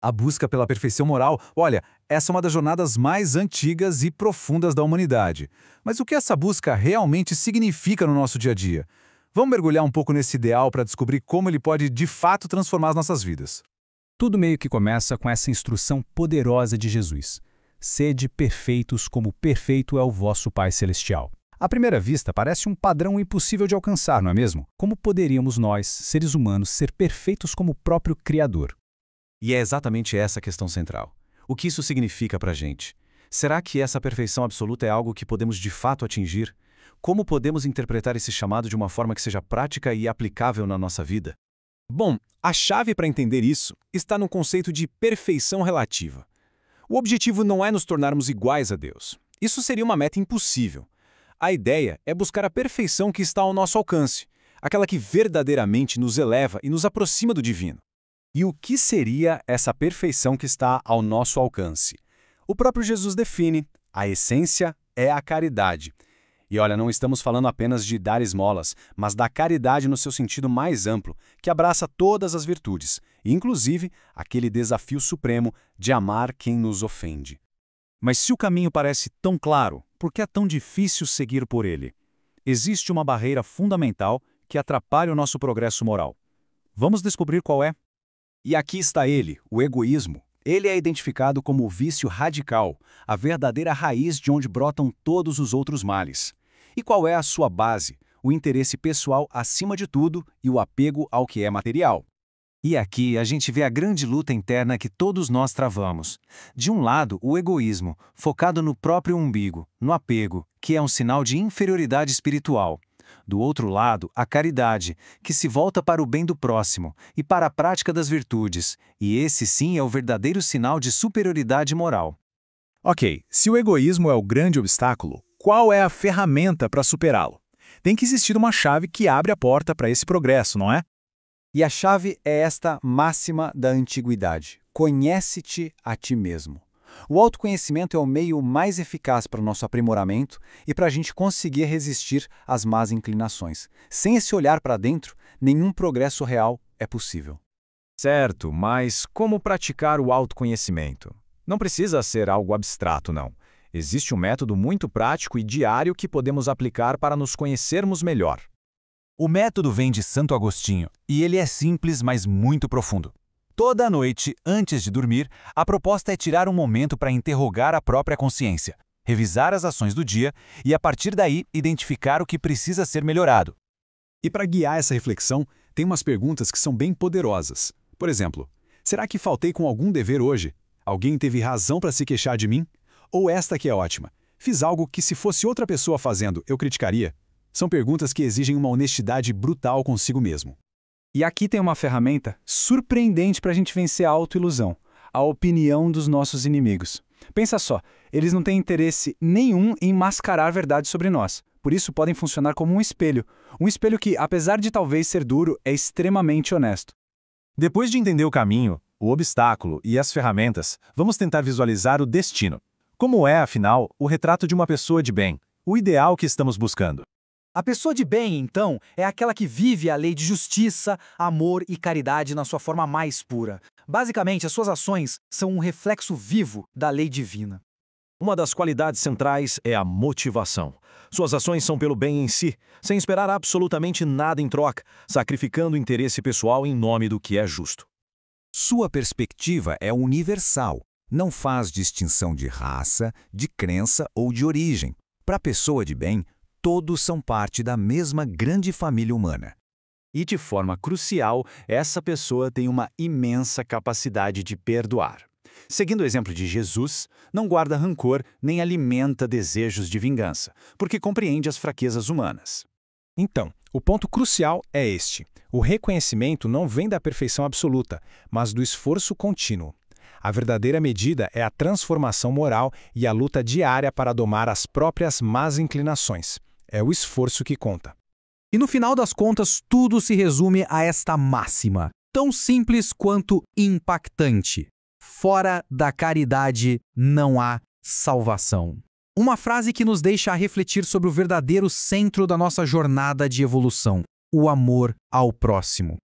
A busca pela perfeição moral, olha, essa é uma das jornadas mais antigas e profundas da humanidade. Mas o que essa busca realmente significa no nosso dia a dia? Vamos mergulhar um pouco nesse ideal para descobrir como ele pode de fato transformar as nossas vidas. Tudo meio que começa com essa instrução poderosa de Jesus. Sede perfeitos como perfeito é o vosso Pai Celestial. À primeira vista, parece um padrão impossível de alcançar, não é mesmo? Como poderíamos nós, seres humanos, ser perfeitos como o próprio Criador? E é exatamente essa a questão central. O que isso significa para a gente? Será que essa perfeição absoluta é algo que podemos de fato atingir? Como podemos interpretar esse chamado de uma forma que seja prática e aplicável na nossa vida? Bom, a chave para entender isso está no conceito de perfeição relativa. O objetivo não é nos tornarmos iguais a Deus. Isso seria uma meta impossível. A ideia é buscar a perfeição que está ao nosso alcance, aquela que verdadeiramente nos eleva e nos aproxima do divino. E o que seria essa perfeição que está ao nosso alcance? O próprio Jesus define: a essência é a caridade. E olha, não estamos falando apenas de dar esmolas, mas da caridade no seu sentido mais amplo, que abraça todas as virtudes, inclusive aquele desafio supremo de amar quem nos ofende. Mas se o caminho parece tão claro, por que é tão difícil seguir por ele? Existe uma barreira fundamental que atrapalha o nosso progresso moral. Vamos descobrir qual é? E aqui está ele, o egoísmo. Ele é identificado como o vício radical, a verdadeira raiz de onde brotam todos os outros males. E qual é a sua base? O interesse pessoal acima de tudo e o apego ao que é material. E aqui a gente vê a grande luta interna que todos nós travamos. De um lado, o egoísmo, focado no próprio umbigo, no apego, que é um sinal de inferioridade espiritual. Do outro lado, a caridade, que se volta para o bem do próximo e para a prática das virtudes, e esse sim é o verdadeiro sinal de superioridade moral. Ok, se o egoísmo é o grande obstáculo, qual é a ferramenta para superá-lo? Tem que existir uma chave que abre a porta para esse progresso, não é? E a chave é esta máxima da antiguidade: conhece-te a ti mesmo. O autoconhecimento é o meio mais eficaz para o nosso aprimoramento e para a gente conseguir resistir às más inclinações. Sem esse olhar para dentro, nenhum progresso real é possível. Certo, mas como praticar o autoconhecimento? Não precisa ser algo abstrato, não. Existe um método muito prático e diário que podemos aplicar para nos conhecermos melhor. O método vem de Santo Agostinho e ele é simples, mas muito profundo. Toda noite, antes de dormir, a proposta é tirar um momento para interrogar a própria consciência, revisar as ações do dia e, a partir daí, identificar o que precisa ser melhorado. E para guiar essa reflexão, tem umas perguntas que são bem poderosas. Por exemplo, será que faltei com algum dever hoje? Alguém teve razão para se queixar de mim? Ou esta que é ótima: fiz algo que, se fosse outra pessoa fazendo, eu criticaria? São perguntas que exigem uma honestidade brutal consigo mesmo. E aqui tem uma ferramenta surpreendente para a gente vencer a autoilusão, a opinião dos nossos inimigos. Pensa só, eles não têm interesse nenhum em mascarar verdade sobre nós. Por isso podem funcionar como um espelho que, apesar de talvez ser duro, é extremamente honesto. Depois de entender o caminho, o obstáculo e as ferramentas, vamos tentar visualizar o destino. Como é, afinal, o retrato de uma pessoa de bem, o ideal que estamos buscando? A pessoa de bem, então, é aquela que vive a lei de justiça, amor e caridade na sua forma mais pura. Basicamente, as suas ações são um reflexo vivo da lei divina. Uma das qualidades centrais é a motivação. Suas ações são pelo bem em si, sem esperar absolutamente nada em troca, sacrificando o interesse pessoal em nome do que é justo. Sua perspectiva é universal, não faz distinção de raça, de crença ou de origem. Para a pessoa de bem, todos são parte da mesma grande família humana. E de forma crucial, essa pessoa tem uma imensa capacidade de perdoar. Seguindo o exemplo de Jesus, não guarda rancor nem alimenta desejos de vingança, porque compreende as fraquezas humanas. Então, o ponto crucial é este. O reconhecimento não vem da perfeição absoluta, mas do esforço contínuo. A verdadeira medida é a transformação moral e a luta diária para domar as próprias más inclinações. É o esforço que conta. E no final das contas, tudo se resume a esta máxima, tão simples quanto impactante: fora da caridade não há salvação. Uma frase que nos deixa a refletir sobre o verdadeiro centro da nossa jornada de evolução: o amor ao próximo.